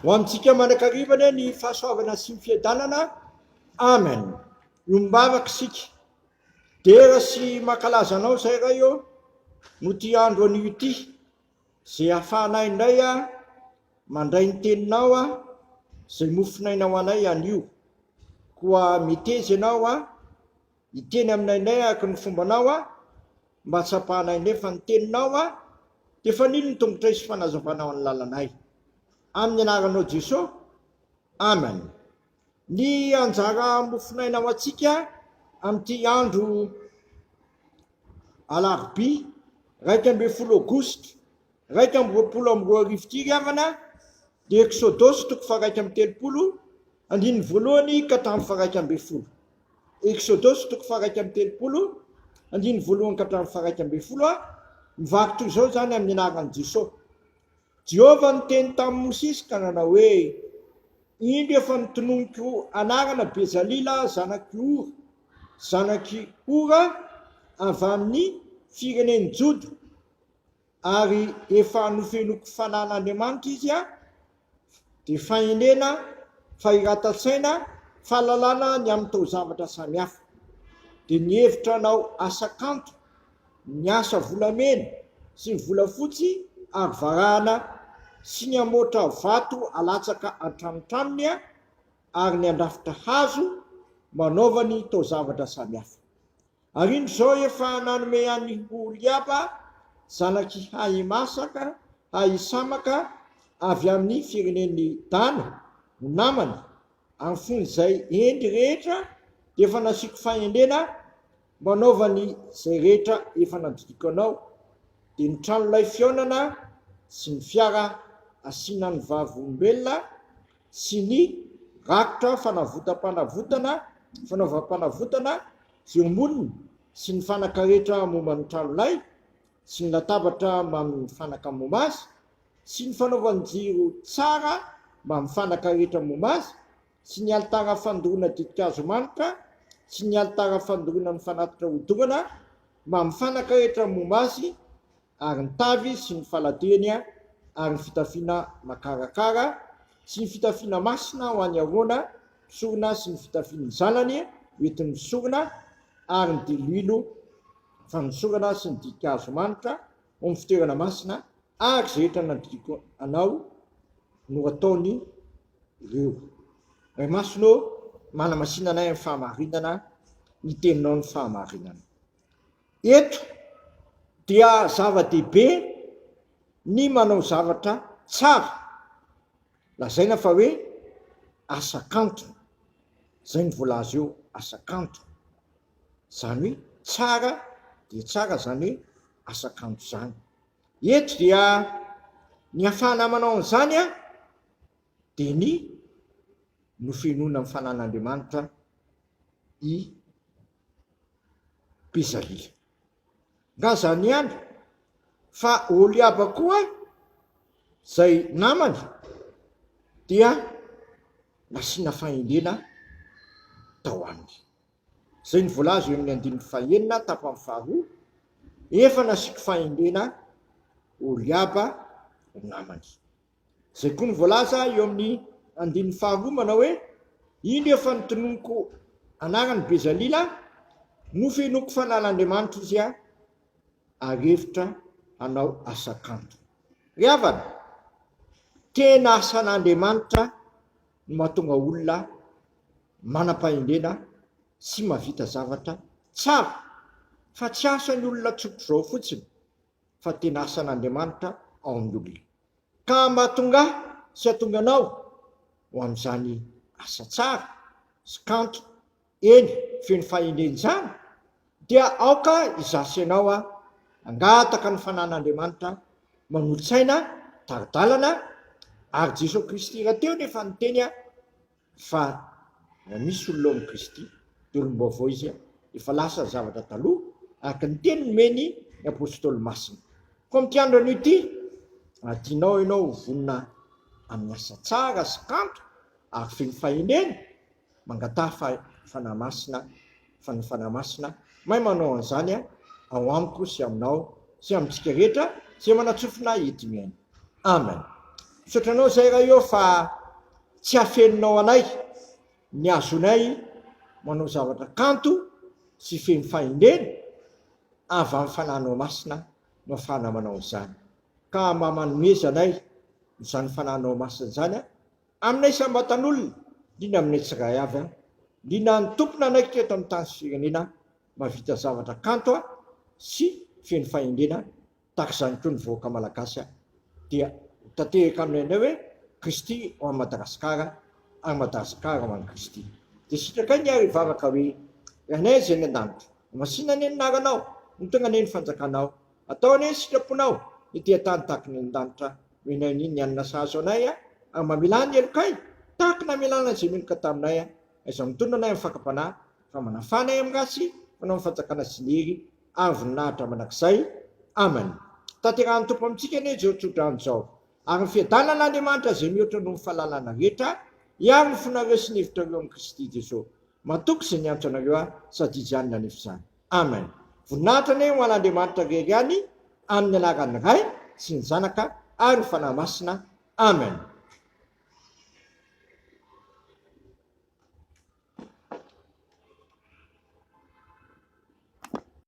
ho amintsika manankarivana ny fahasoavana sy ny fiadanana. Amen. Iombavaka sika dera sy mankalaza anao zay ray eo no ty andro an'io ty zay ahafahanay indray a mandray ny teninao a zay mofinainao anay an'io, koa mitezy ianao a hiteny aminainay araka ny fombanao a mba tsapahanay nefa ny teninao a de fa nino ny tongotra isy fanazavanao any lalanay, amin'ny anaranao Jesosy. Amen. Ny anjara mofinainao atsika amin'ity andro alarobia 12 Aogositra 2024 ty riavana de Exodosy 1:30 andiny voalohany ka hatramin'ny 1:10. Exodosy 1:30 andiny voalohany ka hatramin'ny 1:10 mivaky zao zany amin'ny anaran'i Jesosy. Jehovah niteny tamin'ny Mosisy ka nanao hoe indro efa nitononiko anarana Bezalila zanaky Ora, zanaky Ora avy amin'ny fireneny Joda, ary efa nofenoko fanan'Andriamanitra izy a, de fahendrena, fahiratatsaina, fahalalana ny amin'ny taozavatra samihafa. De nihevitra anao asa kanto, ny asa volamena sy ny volafotsy ary varahana sy ny amoatra vato alatsaka antranotranony a, ary ny andrafitra hazo manaovany taozavatra samihafa. Ary indro zao efa nanome any Oliaba zanaky Ahimasaka, Ahisamaka avy amin'ny fireneny Dana ho namany, amin'ny fony zay endry rehetra de efa nasiko fahendrena manaovany zay rehetra efa nadidiko anao. De ny tranolay fionana sy ny fiara asina ny vavolombelona sy ny rakotra fanavotam-panavotana, fanaovam-panavotana zay omoniny sy ny fanaka rehetra momba ny tranolay sy ny latabatra mba amin'ny fanaka momba azy sy ny fanaovany jiro tsara mba amin'ny fanaka rehetra momba azy sy ny alitara fandoroana didikazo manitra sy ny alitara fandoroana ny fanatitra hodorana mba amin'ny fanaka rehetra momba azy, ary ny tavy sy ny faladeny a, ary ny fitafiana makarakara sy ny fitafiana masina ho any ahoana sorona sy ny fitafiany zanany hoentin'ny sorona, ary ny dililo fanosorana sy ny didikazo manitra ao amin'ny fitoerana masina, ary zay rehetra nadidiko anao no ataony ireo. Ray masonao manamasinana anay amin'ny fahamarinana, ny teninao ny fahamarinana. Eto dia zava-dehibe ny manao zavatra tsara, lazaina fa hoe asa kanto, zay ny voalaza eo, asa kanto zany hoe tsara de tsara, zany hoe asa kanto zany. Eto dia ny ahafahana manao an'izany a de ny nofenoina amin'ny fanan'Andriamanitra i Bezalila. Nga zany ihany fa Oliaba koa zay namany dia nasiana fahendrena tao aminy. Zay ny voalaza eo amin'ny 15 tapany faharoa, efa nasiko fahendrena Oliaba namany. Zay koa ny voalaza eo amin'ny 15 manao hoe indro efa nitononoko anarany Bezalila, nofenoko fanan'Andriamanitra izy a, ary hevitra hanao asa kanto. Ry havana, tena asan'Andriamanitra no mahatonga olona manam-pahendrena sy mahavita zavatra tsara, fa tsy asan'ny olona tsotro zao fotsiny, fa tena asan'Andriamanitra ao amin'ny olona. Ka mahatonga sy hatonga anao ho amin'izany asa tsara sy kanto eny feno fahendreny zany, dia aoka izasy ianao a angataka ny fanan'Andriamanitra, manolo-tsaina, taridalana, ary Jesosy Kristy raha teo nefa niteny a fa misy olona amin'ny Kristy de olom-baovao izy a, efa lasa zavatra taloha, araka ny teny nomeny ny apôstôly masina. Ko amin'ity andro an'io ty tianao ianao vonona amin'ny asa tsara sy kanto ary feno fahendrena, mangataha fanahy masina, fanafanahy masina, mahay manao an'izany a ao amiko sy aminao sy amintsika rehetra zay manatsofina ety miaina. Amen. Sotranao zay raha eo fa tsy afeninao anay ny azonay manao zavatra kanto sy feno fahendrena avy amin'ny fanahinao masina no ahafahana manao izany. Ka mba manomezanay izany fanahinao masina izany aminay sambatan'olona, indrindra aminay tsiray avy indrindra ny tompona anaiky teto amin'ny tany sy firenena mahavita zavatra kanto sy feno fahendrena tahaka izany koa ny vahoaka malagasy dia tanteraka aminay hoe Kristy ao Madagasikara, ary Madagasikara ho an'i Kristy. Dia sitrakai ny ary vavaka hoe anay zay ny an-danitra, masina ny anaranao, ny tonga ny fanjakanao, atao anie ny sitraponao ity tany tahaka ny an-danitra, hoe ny anona sahazo anay ary mamela ny elokay tahaka namelana izay menoka taminay aiza mitondra anay amin'ny fakapanahy fa manafanay amin'ny rasy manao ny fanjakana sy ny hery ary voninahitra manakizay. Amen. Tanterahany tompo amintsika anie zao tsodrano zao ary ny fiadanan'Andriamanitra izay mihoatra noho ny fahalalana rehetra hiaro ny fonareo sy ny hevitrareo amin'ny Kristy Jesosy. Matoky izay ny antso anareo sady izy na nefa izany. Amen. Voninahitra anie ho an'Andriamanitra rery ihany amin'ny anaran'ny Ray sy ny Zanaka ary ny fanahy masina. Amen.